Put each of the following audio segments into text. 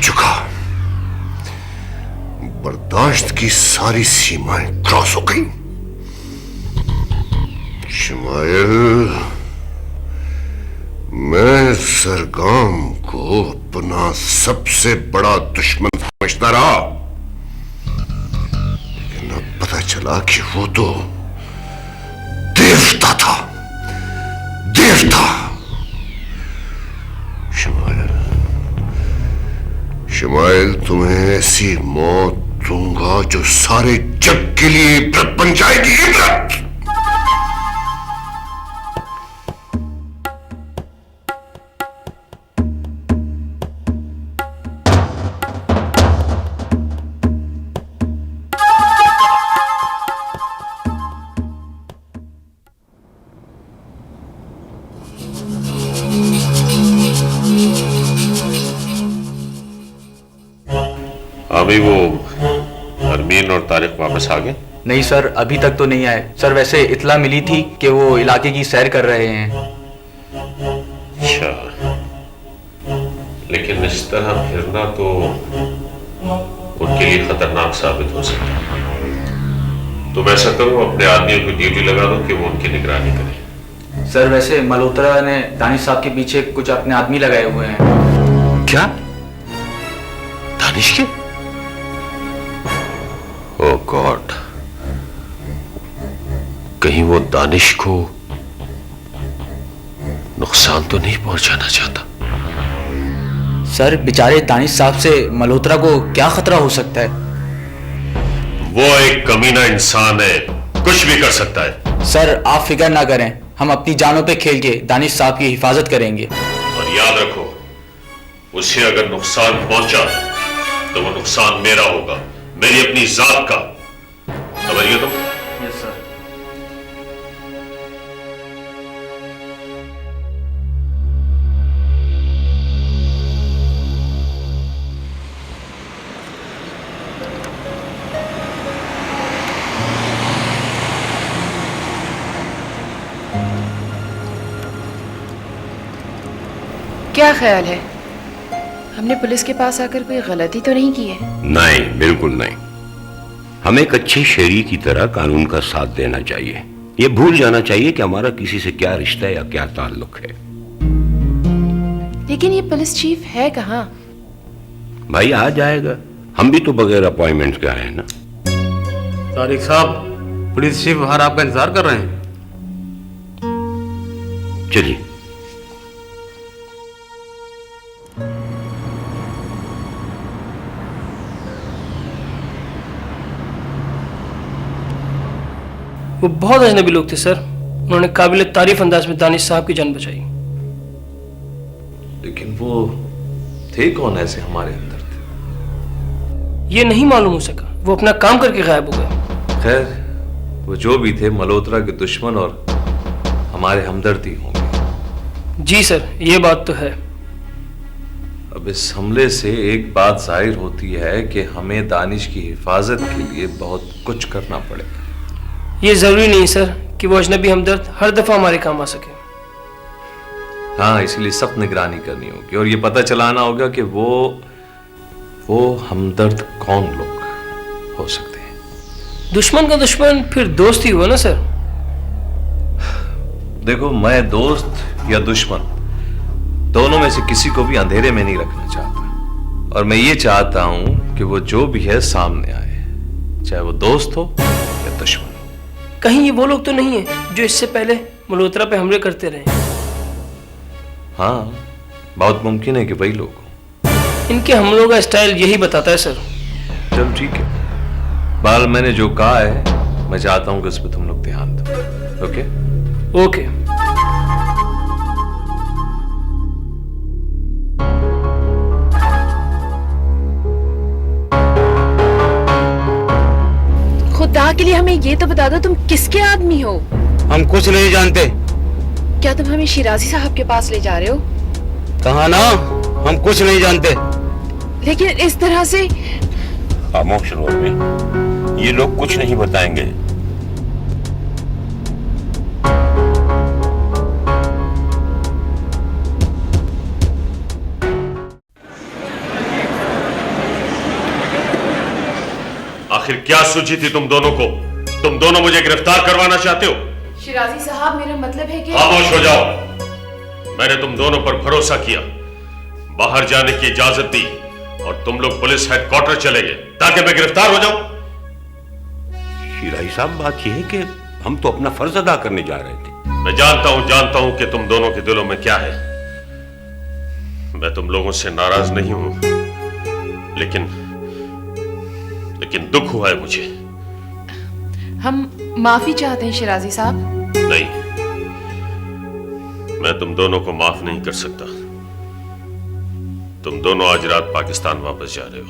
चुका। बर्दाश्त की सारी सीमाएं क्रॉस हो गई। शमाइल, मैं सरगाम को अपना सबसे बड़ा दुश्मन समझता रहा, लेकिन अब पता चला कि वो तो देवता था। देवता। शमाइल, तुम्हें ऐसी मौत दूंगा जो सारे जग के लिए इबरत बन जाएगी। इबरत। अभी वो अरमीन और तारिक वापस आ गए? नहीं सर, अभी तक तो नहीं आए सर। वैसे इत्ला मिली थी कि वो इलाके की सैर कर रहे हैं। अच्छा, लेकिन इस तरह फिरना तो उनके लिए खतरनाक साबित हो सकता है। तुम ऐसा करो, अपने आदमियों को ड्यूटी लगा दो कि वो उनकी निगरानी करें। सर, वैसे मल्होत्रा ने दानिश साहब के पीछे कुछ अपने आदमी लगाए हुए हैं। क्या? दानिश के? ओह गॉड, कहीं वो दानिश को नुकसान तो नहीं पहुंचाना चाहता? सर, बेचारे दानिश साहब से मल्होत्रा को क्या खतरा हो सकता है? वो एक कमीना इंसान है, कुछ भी कर सकता है। सर, आप फिक्र ना करें, हम अपनी जानों पे खेल के दानिश साहब की हिफाजत करेंगे। और याद रखो, उसे अगर नुकसान पहुंचा तो वो नुकसान मेरा होगा, मेरी अपनी जात का। समझिए तुम? Yes sir. क्या ख्याल है, हमने पुलिस के पास आकर कोई गलती तो नहीं की है? नहीं, बिल्कुल नहीं। हमें एक अच्छे शहरी की तरह कानून का साथ देना चाहिए। ये भूल जाना चाहिए कि हमारा किसी से क्या रिश्ता या क्या ताल्लुक है। लेकिन ये पुलिस चीफ है कहाँ? भाई आ जाएगा, हम भी तो बगैर अपॉइंटमेंट के आए हैं ना। तारिक साहब, पुलिस चीफ बाहर आपका इंतजार कर रहे हैं। चलिए। वो बहुत अजनबी लोग थे सर। उन्होंने काबिल तारीफ अंदाज में दानिश साहब की जान बचाई। लेकिन वो थे कौन ऐसे हमारे अंदर थे? ये नहीं मालूम हो सका, वो अपना काम करके गायब हो गए। खैर, वो जो भी थे मल्होत्रा के दुश्मन और हमारे हमदर्द ही होंगे। जी सर, ये बात तो है। अब इस हमले से एक बात जाहिर होती है कि हमें दानिश की हिफाजत के लिए बहुत कुछ करना पड़ेगा। ये जरूरी नहीं सर कि वो अजनबी हमदर्द हर दफा हमारे काम आ सके। हाँ, इसलिए सख्त निगरानी करनी होगी और ये पता चलाना होगा कि वो हमदर्द कौन लोग हो सकते हैं। दुश्मन का दुश्मन फिर दोस्त ही हुआ ना सर। देखो, मैं दोस्त या दुश्मन दोनों में से किसी को भी अंधेरे में नहीं रखना चाहता, और मैं ये चाहता हूं कि वो जो भी है सामने आए, चाहे वो दोस्त हो या दुश्मन। कहीं ये वो लोग तो नहीं है जो इससे पहले मल्होत्रा पे हमले करते रहे? हाँ, बहुत मुमकिन है कि वही लोग हों। इनके हमलों का स्टाइल यही बताता है सर। चल ठीक है, बाल मैंने जो कहा है मैं चाहता हूं कि उस पर तुम लोग ध्यान दो। ओके? ओके। खुदा के लिए हमें ये तो बता दो, तुम किसके आदमी हो? हम कुछ नहीं जानते। क्या तुम हमें शिराजी साहब के पास ले जा रहे हो? कहा ना, हम कुछ नहीं जानते। लेकिन इस तरह से। खामोश रहो, ये लोग कुछ नहीं बताएंगे। क्या सूझी थी तुम दोनों को? तुम दोनों मुझे गिरफ्तार करवाना चाहते हो? शिराजी साहब, मेरा मतलब है कि खामोश हो जाओ। मैंने तुम दोनों पर भरोसा किया, बाहर जाने की इजाजत दी और तुम लोग पुलिस हेडक्वार्टर चले गए ताकि मैं गिरफ्तार हो जाऊं। शिराई साहब, बात यह है कि हम तो अपना फर्ज अदा करने जा रहे थे। मैं जानता हूं कि तुम दोनों के दिलों में क्या है। मैं तुम लोगों से नाराज नहीं हूं, लेकिन दुख हुआ है मुझे। हम माफी चाहते हैं शिराजी साहब। नहीं, मैं तुम दोनों को माफ नहीं कर सकता। तुम दोनों आज रात पाकिस्तान वापस जा रहे हो।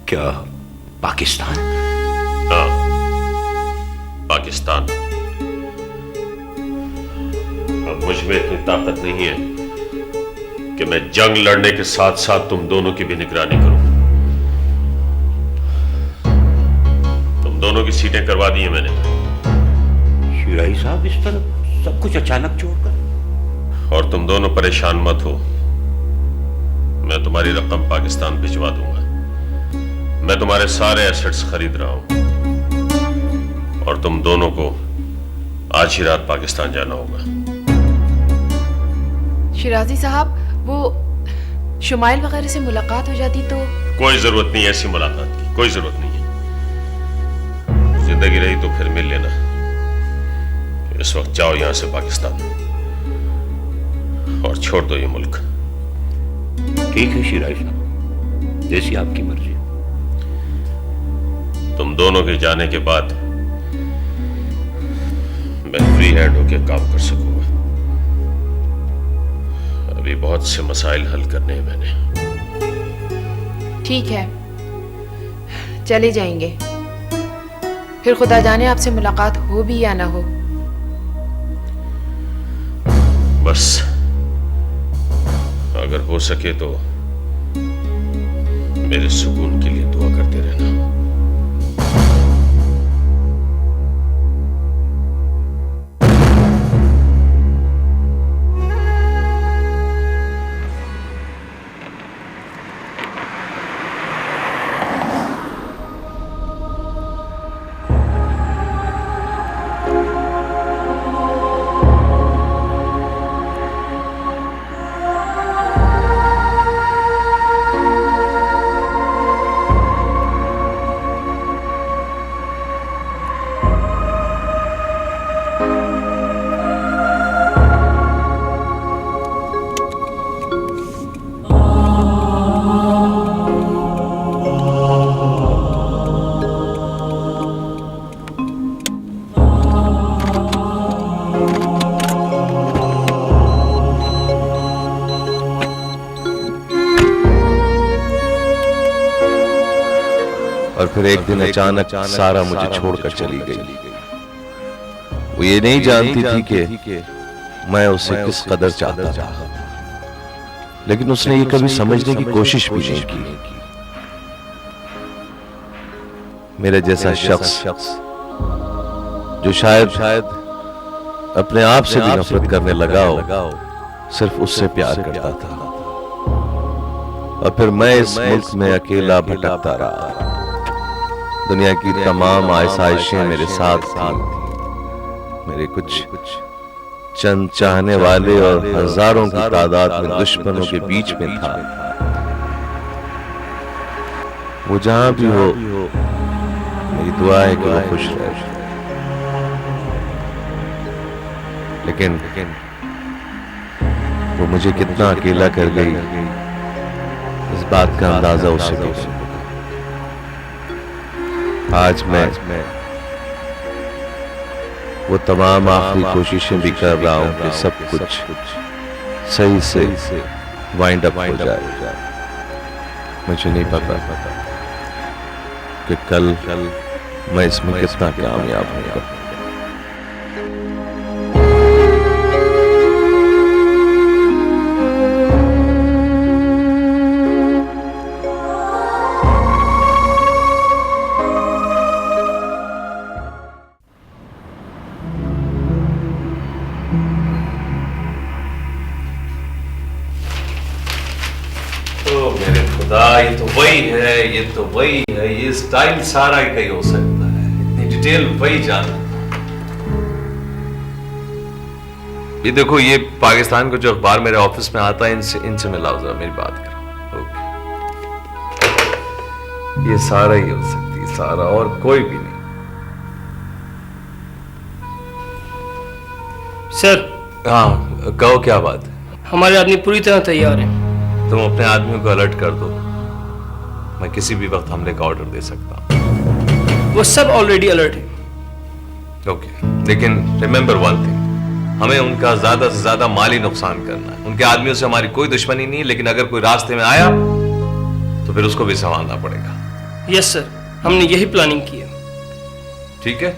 क्या पाकिस्तान? हाँ, पाकिस्तान। अब मुझ में इतनी ताकत नहीं है कि मैं जंग लड़ने के साथ साथ तुम दोनों की भी निगरानी करूं। तुम दोनों की सीटें करवा दी हैं मैंने। शिराई साहब, इस तरह सब कुछ अचानक छोड़कर? और तुम दोनों परेशान मत हो, मैं तुम्हारी रकम पाकिस्तान भिजवा दूंगा। मैं तुम्हारे सारे एसेट्स खरीद रहा हूं और तुम दोनों को आज ही रात पाकिस्तान जाना होगा। शिराजी साहब, वो शुमाइल वगैरह से मुलाकात हो जाती तो? कोई जरूरत नहीं ऐसी मुलाकात की, कोई जरूरत नहीं है। जिंदगी रही तो फिर मिल लेना। इस वक्त जाओ यहां से पाकिस्तान और छोड़ दो ये मुल्क। ठीक है शिराई साहब, जैसी आपकी मर्जी। तुम दोनों के जाने के बाद मैं फ्री हैंड होकर काम कर सकूंगा। अभी बहुत से मसाइल हल करने हैं मैंने। ठीक है, चले जाएंगे। फिर खुदा जाने आपसे मुलाकात हो भी या ना हो। बस अगर हो सके तो मेरे सुकून के लिए दुआ करते रहना। और फिर एक दिन अचानक सारा मुझे छोड़कर चली गई। वो ये नहीं जानती थी कि मैं उसे किस कदर चाहता था, लेकिन उसने ये कभी समझने की कोशिश भी नहीं की। मेरे जैसा शख्स जो शायद अपने आप से भी नफरत करने लगा हो, सिर्फ उससे प्यार करता था। और फिर मैं इस मुल्क में अकेला भटकता रहा। दुनिया की तमाम आसाइशें मेरे साथ थीं। मेरे कुछ चंद चाहने वाले और हजारों की तादाद में दुश्मनों के बीच में था। वो जहां भी हो, मेरी दुआ है कि वो खुश रहे। लेकिन वो मुझे कितना अकेला कर गई, इस बात का अंदाजा उसे भी नहीं। आज मैं वो तमाम आखिरी कोशिशें भी कर रहा हूं कि सब कुछ सही से वाइंड अप हो जाए। मुझे नहीं पता कि कल मैं इसमें कितना कामयाब होगा। ये तो वही है, ये तो वही है, ये स्टाइल सारा ही कहीं हो सकता है, इतनी डिटेल वही जानता। ये देखो, ये पाकिस्तान का जो अखबार मेरे ऑफिस में आता है, इनसे मिलाओ जरा, मेरी बात करो। ओके, ये सारा ही हो सकती है, सारा, और कोई भी नहीं। सर, हाँ, कहो क्या बात है। हमारे आदमी पूरी तरह तैयार हैं। तुम अपने आदमियों को अलर्ट कर दो, मैं किसी भी वक्त हमले का ऑर्डर दे सकता हूं। वो सब ऑलरेडी अलर्ट है। ओके, लेकिन रिमेंबर वन थिंग, हमें उनका ज्यादा से ज्यादा माली नुकसान करना है। उनके आदमियों से हमारी कोई दुश्मनी नहीं है, लेकिन अगर कोई रास्ते में आया तो फिर उसको भी संभालना पड़ेगा। यस सर, हमने यही प्लानिंग की है। ठीक है,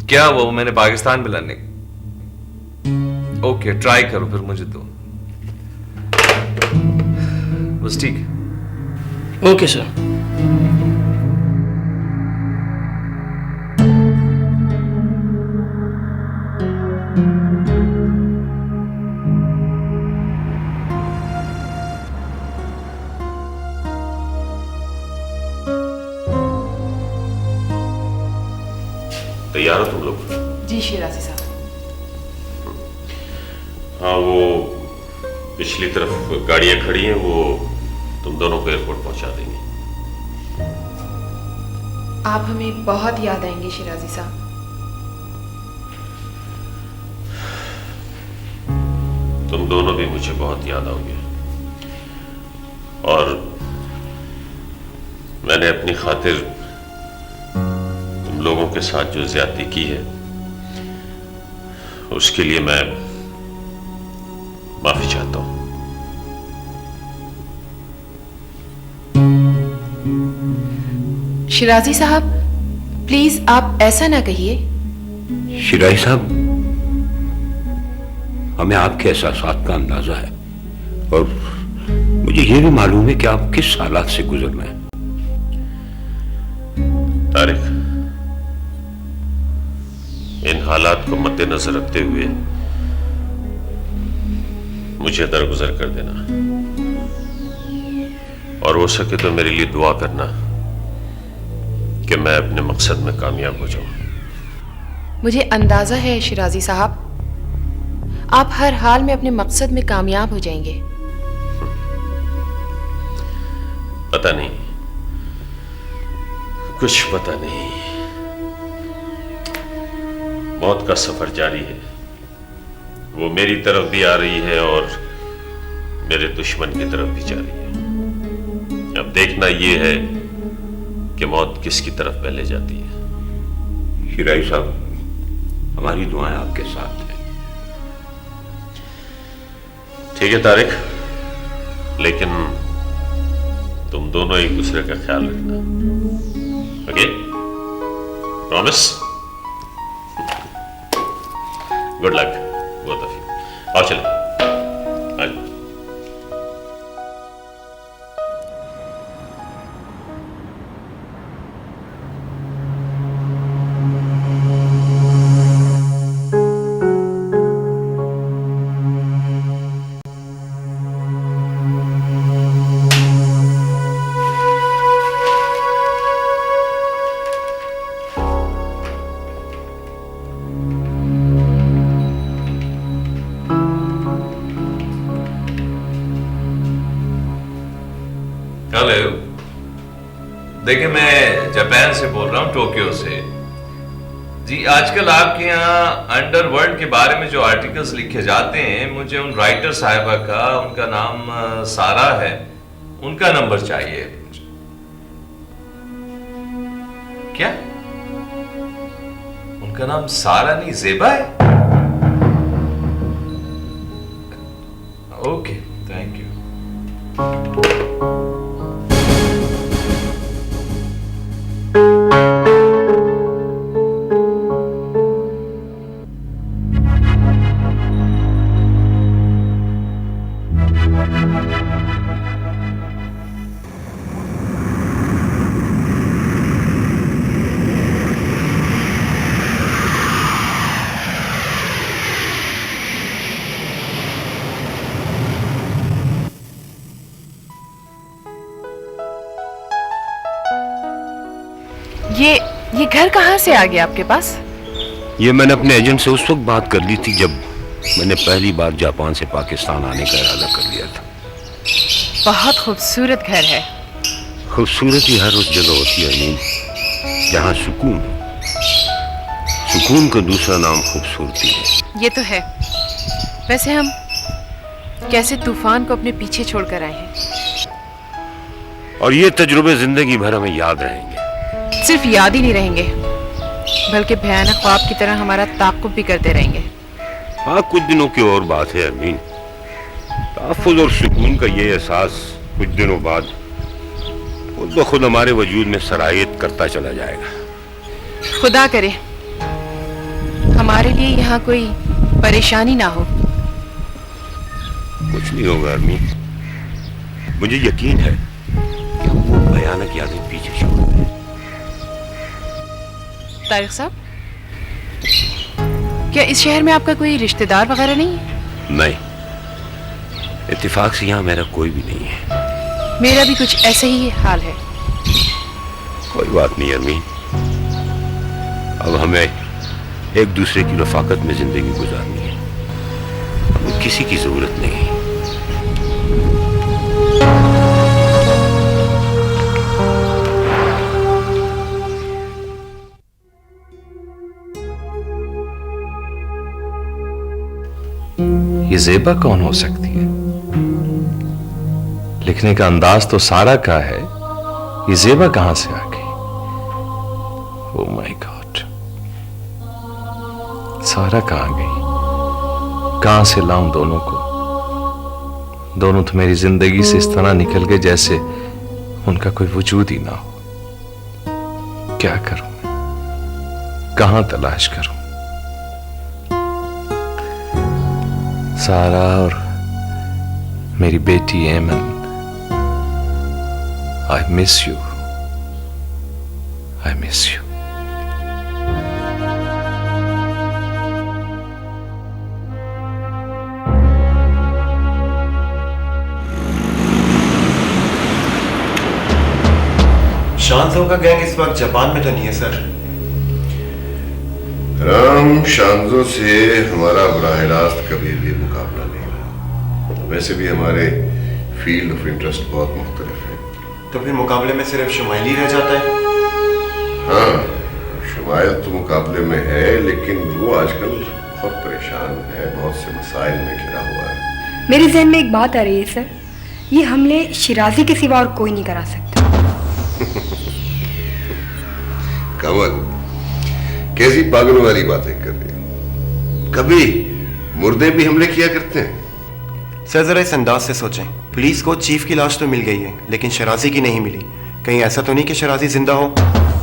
क्या वो मैंने पाकिस्तान में लड़ने? ओके, ट्राई करो, फिर मुझे दो, बस ठीक है। Okay sir. तैयार हो तुम लोग? जी शिराजी साहब। हाँ, वो पिछली तरफ गाड़ियां खड़ी हैं, वो तुम दोनों को एयरपोर्ट पहुंचा देंगे। आप हमें बहुत याद आएंगे शिराजी साहब। तुम दोनों भी मुझे बहुत याद आओगे, और मैंने अपनी खातिर तुम लोगों के साथ जो ज्यादती की है उसके लिए मैं माफी चाहता हूं। शिराजी साहब, प्लीज आप ऐसा ना कहिए। शिराई साहब, हमें आपके एहसासात का अंदाजा है, और मुझे ये भी मालूम है कि आप किस हालात से गुजर रहे हैं। तारिक, इन हालात को मद्देनजर रखते हुए मुझे दरगुजर कर देना, और हो सके तो मेरे लिए दुआ करना कि मैं अपने मकसद में कामयाब हो जाऊं। मुझे अंदाजा है शिराजी साहब, आप हर हाल में अपने मकसद में कामयाब हो जाएंगे। पता नहीं, कुछ पता नहीं। मौत का सफर जारी है, वो मेरी तरफ भी आ रही है और मेरे दुश्मन की तरफ भी जा रही है। अब देखना यह है कि मौत किसकी तरफ पहले जाती है। शिराई साहब, हमारी दुआएं आपके साथ हैं। ठीक है तारिक, लेकिन तुम दोनों एक दूसरे का ख्याल रखना। Okay, promise? Good luck both of you. आओ चलो, आ जाओ। हेलो, देखिए मैं जापान से बोल रहा हूँ, टोक्यो से। जी, आजकल आपके यहाँ अंडरवर्ल्ड के बारे में जो आर्टिकल्स लिखे जाते हैं, मुझे उन राइटर साहिबा का, उनका नाम सारा है, उनका नंबर चाहिए। क्या उनका नाम सारा नहीं जेबा है? Okay, thank you. ये घर कहाँ से आ गया आपके पास? ये मैंने अपने एजेंट से उस वक्त बात कर ली थी जब मैंने पहली बार जापान से पाकिस्तान आने का इरादा कर लिया था। बहुत खूबसूरत घर है। खूबसूरती हर उस जगह होती है अमीन जहाँ सुकून हो। सुकून का दूसरा नाम खूबसूरती है। ये तो है। वैसे हम कैसे तूफान को अपने पीछे छोड़कर आए हैं। और ये तजुर्बे जिंदगी भर हमें याद रहेंगे। सिर्फ याद ही नहीं रहेंगे बल्कि भयानक ख्वाब की तरह हमारा ताक़ुब भी करते रहेंगे। हाँ, कुछ दिनों की और बात है अमीन। तहफ़्फ़ुज़ और सुकून का ये एहसास कुछ दिनों बाद खुद ब खुद हमारे वजूद में सरायत करता चला जाएगा। खुदा करे हमारे लिए यहाँ कोई परेशानी ना हो। कुछ नहीं होगा अमीन। मुझे यकीन है कि हम वो भयानक यादें पीछे छोड़ दें। तारिक साहब, क्या इस शहर में आपका कोई रिश्तेदार वगैरह नहीं है? नहीं, इत्तेफाक से यहाँ मेरा कोई भी नहीं है। मेरा भी कुछ ऐसे ही हाल है। कोई बात नहीं अमीन। अब हमें एक दूसरे की रफाकत में जिंदगी गुजारनी है। हमें किसी की जरूरत नहीं है। ये ज़ेबा कौन हो सकती है? लिखने का अंदाज तो सारा का है, ये ज़ेबा कहां से आ गई? ओह माय गॉड, सारा कहां गई? कहां से लाऊं दोनों को? दोनों तो मेरी जिंदगी से इस तरह निकल गए जैसे उनका कोई वजूद ही ना हो। क्या करूं मैं? कहां तलाश करूं? सारा और मेरी बेटी एमन, I miss you, I miss you. शांजो का गैंग इस वक्त जापान में तो नहीं है सर। राम, शांजो से हमारा बराह रास्त कभी भी मुकाबला नहीं रहा। वैसे भी हमारे फील्ड ऑफ इंटरेस्ट बहुत मुख्तलिफ है। तो फिर मुकाबले में सिर्फ शुमाइल ही रह जाता है? हाँ, शुमाइल तो मुकाबले में है, लेकिन वो आजकल बहुत परेशान है, बहुत से मसाइल में घिरा हुआ है। मेरे जहन में एक बात आ रही है सर, ये हमले शिराजी के सिवा और कोई नहीं करा सकता। कमल, कैसी पागलों वाली बातें कर रही हो? कभी मुर्दे भी हमले किया करते हैं। सर जरा इस अंदाज से सोचें, पुलिस को चीफ की लाश तो मिल गई है लेकिन शराजी की नहीं मिली। कहीं ऐसा तो नहीं कि शराजी जिंदा हो?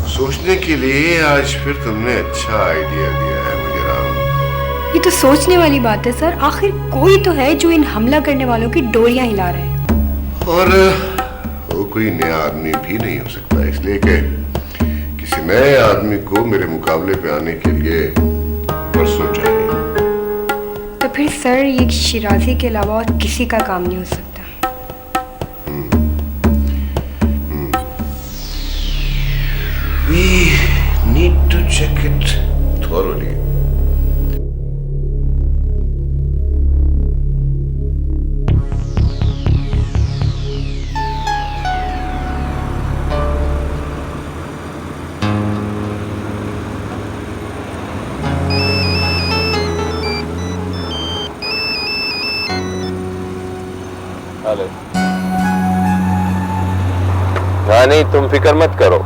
सोचने के लिए आज फिर तुमने अच्छा आइडिया दिया है मुझे राम। ये तो सोचने वाली बात है सर, आखिर कोई तो है जो इन हमला करने वालों की डोरियां हिला रहे हैं। और वो कोई नया आदमी भी नहीं हो सकता, इसलिए कि किसी नए आदमी को मेरे मुकाबले पे आने के लिए परसों चाहिए। तो फिर सर ये शिराजी के अलावा और किसी का काम नहीं हो सकता। We need to check it thoroughly. नहीं, तुम फिक्र मत करो,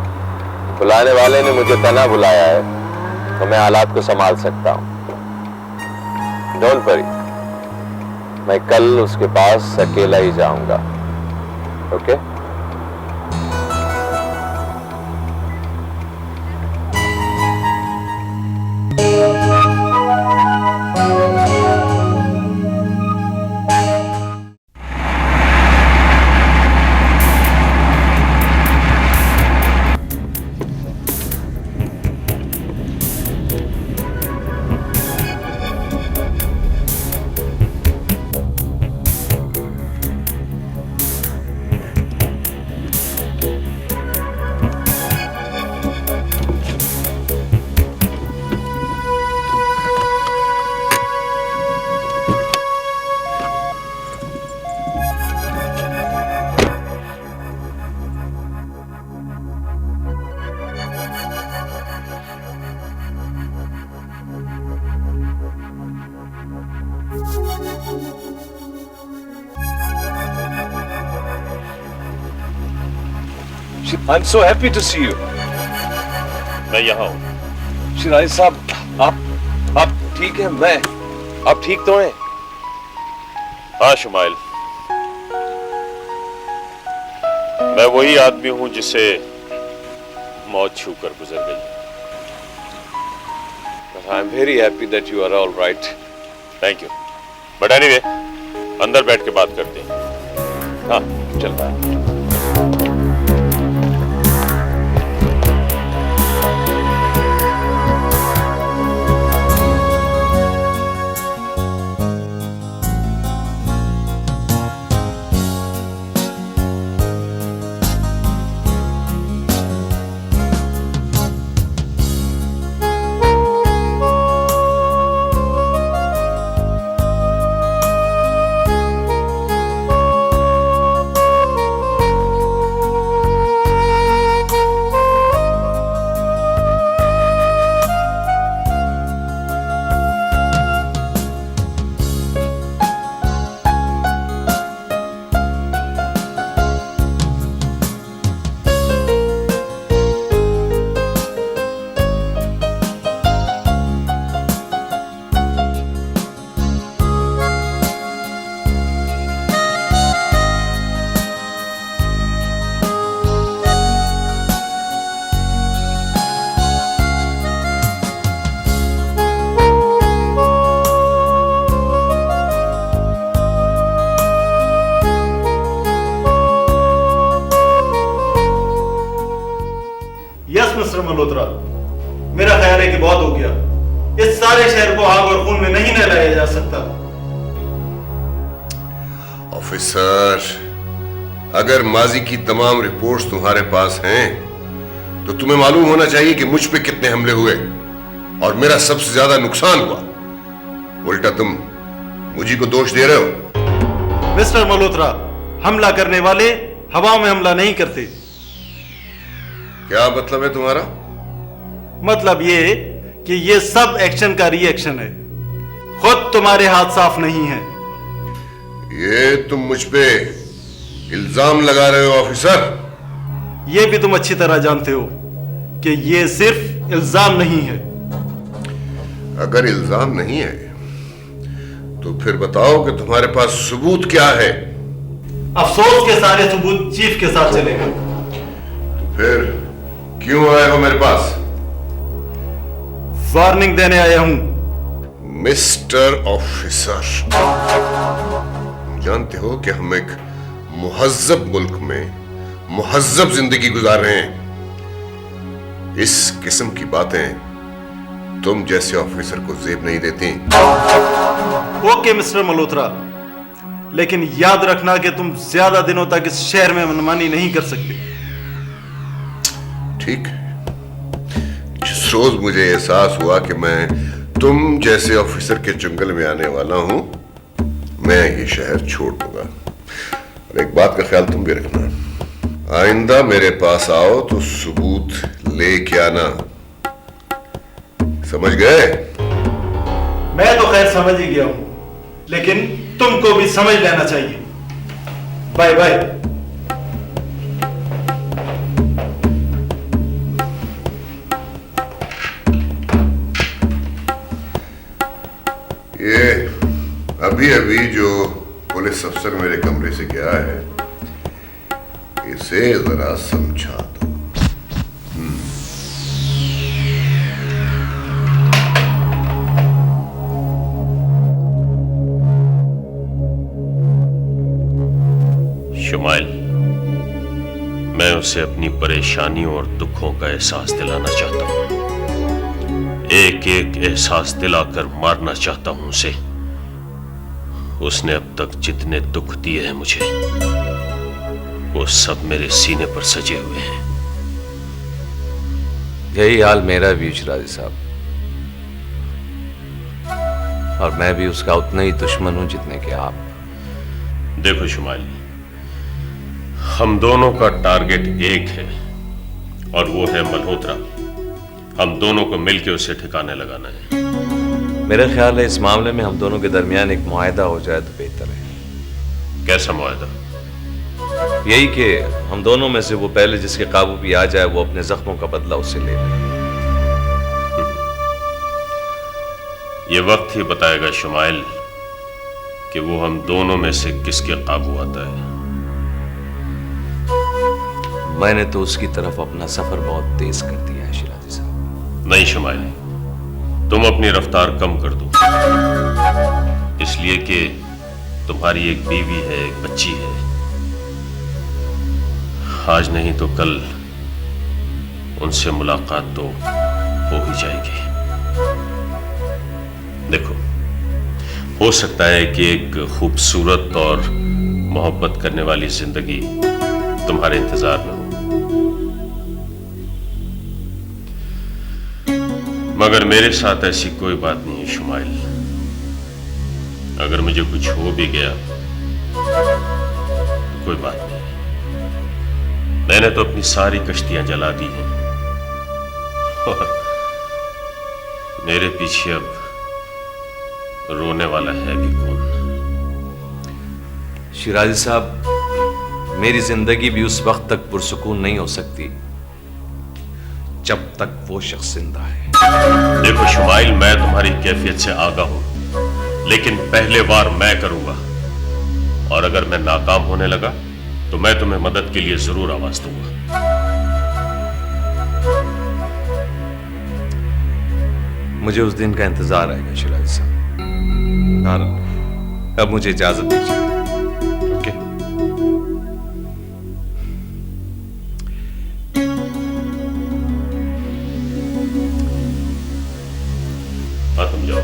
बुलाने वाले ने मुझे तना बुलाया है तो मैं हालात को संभाल सकता हूं। डोंट वरी, मैं कल उसके पास अकेला ही जाऊंगा। Okay? I'm so happy to see you. मैं यहाँ हूँ। शिराजी साहब, आप ठीक हैं? आप ठीक तो हैं? हाँ शुमाइल, मैं वही आदमी हूं जिसे मौत छू कर गुजर गई। I'm very happy that you are all right. Thank you. But anyway, अंदर बैठ के बात करते हैं। हाँ, चल रहा है। मिस्टर मल्होत्रा, मेरा ख्याल है कि बहुत हो गया। इस सारे शहर को आग और खून में नहीं नहलाया जा सकता। ऑफिसर, अगर माजी की तमाम रिपोर्ट्स तुम्हारे पास हैं तो तुम्हें मालूम होना चाहिए कि मुझ पे कितने हमले हुए और मेरा सबसे ज्यादा नुकसान हुआ। उल्टा तुम मुझी को दोष दे रहे हो। मिस्टर मल्होत्रा, हमला करने वाले हवा में हमला नहीं करते। क्या मतलब है तुम्हारा? मतलब ये कि ये सब एक्शन का रिएक्शन है, खुद तुम्हारे हाथ साफ नहीं है। ये तुम मुझ पे इल्जाम लगा रहे हो ऑफिसर। ये भी तुम अच्छी तरह जानते हो कि ये सिर्फ इल्जाम नहीं है। अगर इल्जाम नहीं है तो फिर बताओ कि तुम्हारे पास सबूत क्या है? अफसोस के सारे सबूत चीफ के साथ चलेगा। तो फिर क्यों आए हो मेरे पास? वार्निंग देने आया हूं। मिस्टर ऑफिसर, जानते हो कि हम एक मुहज्जब मुल्क में मुहज्जब जिंदगी गुजार रहे हैं। इस किस्म की बातें तुम जैसे ऑफिसर को जेब नहीं देती। ओके मिस्टर मल्होत्रा, लेकिन याद रखना कि तुम ज्यादा दिनों तक इस शहर में मनमानी नहीं कर सकते। ठीक है, जिस रोज मुझे एहसास हुआ कि मैं तुम जैसे ऑफिसर के जंगल में आने वाला हूं, मैं ये शहर छोड़ दूंगा। और एक बात का ख्याल तुम भी रखना, आइंदा मेरे पास आओ तो सबूत लेके आना, समझ गए? मैं तो खैर समझ ही गया हूं, लेकिन तुमको भी समझ लेना चाहिए। Bye bye. ये अभी अभी जो पुलिस अफसर मेरे कमरे से गया है, इसे जरा समझा दो। शुमाइल, मैं उसे अपनी परेशानियों और दुखों का एहसास दिलाना चाहता हूं। एक एक एहसास दिलाकर मारना चाहता हूं उसे। उसने अब तक जितने दुख दिए हैं मुझे, वो सब मेरे सीने पर सजे हुए हैं। यही हाल मेरा भी शिराजी साहब, और मैं भी उसका उतना ही दुश्मन हूं जितने के आप। देखो शुमाइल, हम दोनों का टारगेट एक है और वो है मल्होत्रा। हम दोनों को मिलकर उसे ठिकाने लगाना है। मेरा ख्याल है इस मामले में हम दोनों के दरमियान एक मुआहदा हो जाए तो बेहतर है। कैसा मुआहदा? यही कि हम दोनों में से वो पहले जिसके काबू भी आ जाए वो अपने जख्मों का बदला उससे ले ले। ये वक्त ही बताएगा शुमाइल कि वो हम दोनों में से किसके काबू आता है। मैंने तो उसकी तरफ अपना सफर बहुत तेज कर दिया है शिराजी साहब। नहीं शुमाइल, तुम अपनी रफ्तार कम कर दो, इसलिए कि तुम्हारी एक बीवी है, एक बच्ची है। आज नहीं तो कल उनसे मुलाकात तो हो ही जाएगी। देखो, हो सकता है कि एक खूबसूरत और मोहब्बत करने वाली जिंदगी तुम्हारे इंतजार में हो, मगर मेरे साथ ऐसी कोई बात नहीं है शुमाइल। अगर मुझे कुछ हो भी गया तो कोई बात नहीं, मैंने तो अपनी सारी कश्तियां जला दी हैं और मेरे पीछे अब रोने वाला है भी कौन। शिराजी साहब, मेरी जिंदगी भी उस वक्त तक पुरसुकून नहीं हो सकती जब तक वो शख्स जिंदा है। देखो शुमाइल, मैं तुम्हारी कैफियत से आगाह हूं, लेकिन पहले वार मैं करूंगा, और अगर मैं नाकाम होने लगा तो मैं तुम्हें मदद के लिए जरूर आवाज दूंगा। मुझे उस दिन का इंतजार आएगा शिराजी साहब। अब मुझे इजाजत दीजिए। ओके, हाँ तुम जाओ,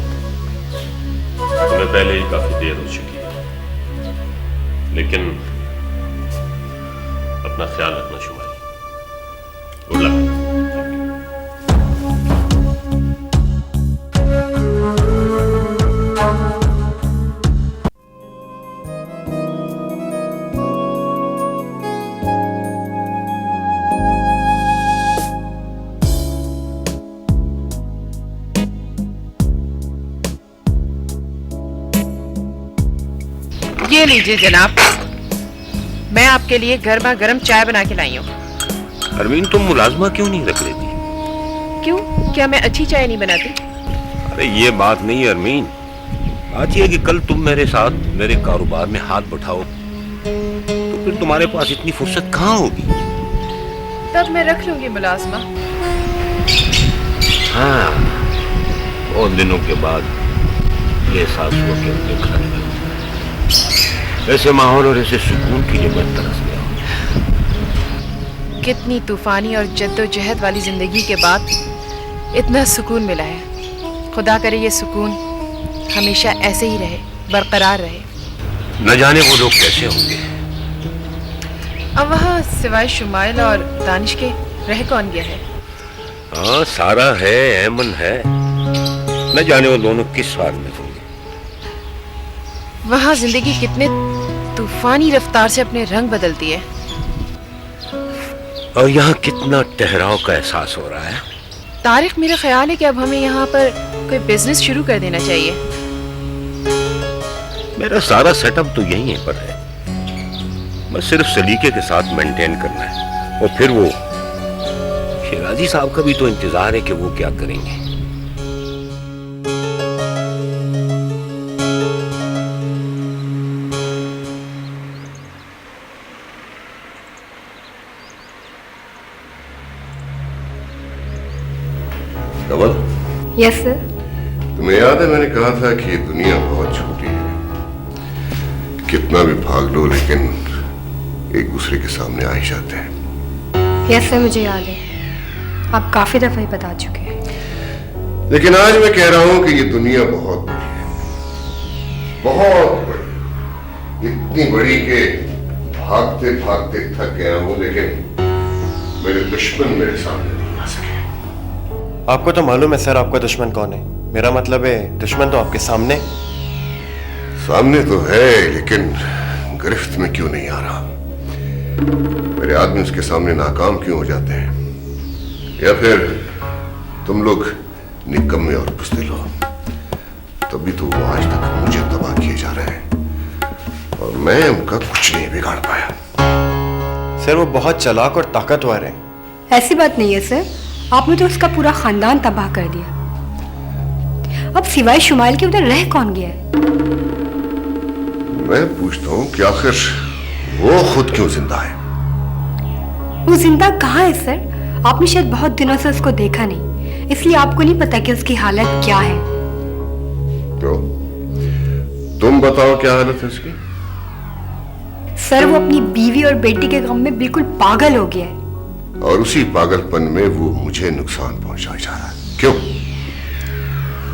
तुम्हें पहले ही काफी देर हो चुकी है, लेकिन अपना ख्याल रखना शुमाइल। Good luck. ये लीजिए जनाब, मैं आपके लिए गर्मा गर्म चाय बना के लाई हूँ। अरमीन, तुम मुलाजमा क्यों नहीं रख लेती? क्यों, क्या मैं अच्छी चाय नहीं बनाती? अरे ये बात नहीं है अरमीन, बात यह है कि कल तुम मेरे साथ मेरे कारोबार में हाथ बढ़ाओ तो फिर तुम्हारे पास इतनी फुर्सत कहाँ होगी। तब मैं रख लूंगी मुलाजमा। हाँ, बहुत दिनों के बाद ये एहसास हुआ कि अपने घर में ऐसे माहौल और ऐसे सुकून के लिए मैं तरस गया हूँ। कितनी तूफानी और जद्दोजहद वाली जिंदगी के बाद इतना सुकून मिला है। खुदा करे ये सुकून हमेशा ऐसे ही रहे, बरकरार रहे। न जाने वो लोग कैसे होंगे। अब वहाँ सिवाय शुमाइल और दानिश के रह कौन गया है? हाँ, सारा है, ऐमन है, न जाने वो दोनों किस हाल में होंगे। वहाँ जिंदगी कितने तूफानी रफ्तार से अपने रंग बदलती है, और यहाँ कितना ठहराव का एहसास हो रहा है। तारिक, मेरा ख्याल है कि अब हमें यहाँ पर कोई बिजनेस शुरू कर देना चाहिए। मेरा सारा सेटअप तो यहीं है पर है, बस सिर्फ सलीके के साथ मेंटेन करना है। और फिर वो शिराजी साहब का भी तो इंतजार है कि वो क्या करेंगे। कमल, यस सर। तुम्हें याद है मैंने कहा था कि ये दुनिया बहुत छोटी है, कितना भी भाग लो लेकिन एक दूसरे के सामने आ ही जाते हैं। यस सर, मुझे याद है, आप काफी दफा ही बता चुके हैं। लेकिन आज मैं कह रहा हूं कि ये दुनिया बहुत बड़ी है, बहुत बड़ी, इतनी बड़ी कि भागते भागते थक गया हूं, लेकिन मेरे दुश्मन मेरे सामने नहीं आ सके। आपको तो मालूम है सर आपका दुश्मन कौन है। मेरा मतलब है दुश्मन तो आपके सामने तो है, लेकिन गिरफ्त में क्यों नहीं आ रहा? मेरे आदमी उसके सामने नाकाम क्यों हो जाते हैं? या फिर तुम लोग निकम्मे और बुज़दिल हो, तभी तो वो आज तक मुझे तबाह किए जा रहे हैं और मैं उनका कुछ नहीं बिगाड़ पाया। सर वो बहुत चालाक और ताकतवर है। ऐसी बात नहीं है सर, आपने तो उसका पूरा खानदान तबाह कर दिया। अब सिवाय शुमाइल के उधर रह कौन गया है? मैं पूछता हूँ कि आखिर वो खुद क्यों जिंदा है? वो जिंदा कहाँ है सर? आपने शायद बहुत दिनों से उसको देखा नहीं, इसलिए आपको नहीं पता कि उसकी हालत क्या है। क्यों? तुम बताओ क्या हालत है उसकी? सर वो अपनी बीवी और बेटी के गम में बिल्कुल पागल हो गया है। और उसी पागलपन में वो मुझे नुकसान पहुंचाया जा रहा है। क्यों?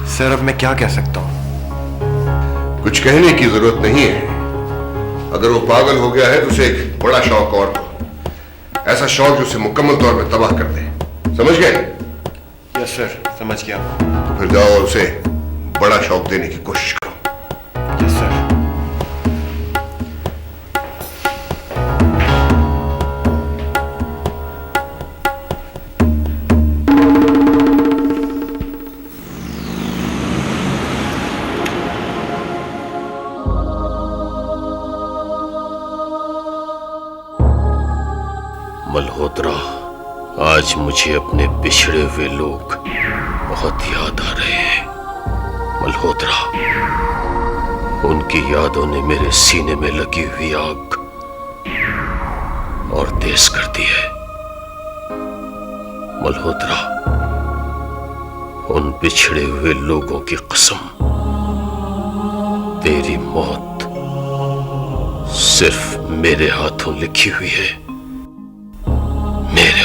सर अब मैं क्या कह सकता हूँ? कुछ कहने की जरूरत नहीं है। अगर वो पागल हो गया है तो उसे एक बड़ा शौक और दो। ऐसा शौक जो उसे मुकम्मल तौर पर तबाह कर दे। समझ गए? यस सर, समझ गया। तो फिर जाओ और उसे बड़ा शौक देने की कोशिश करो। Yes sir. मल्होत्रा, आज मुझे अपने बिछड़े हुए लोग बहुत याद आ रहे हैं। मल्होत्रा, उनकी यादों ने मेरे सीने में लगी हुई आग और तेज कर दी है। मल्होत्रा, उन बिछड़े हुए लोगों की कसम, तेरी मौत सिर्फ मेरे हाथों लिखी हुई है। मेरे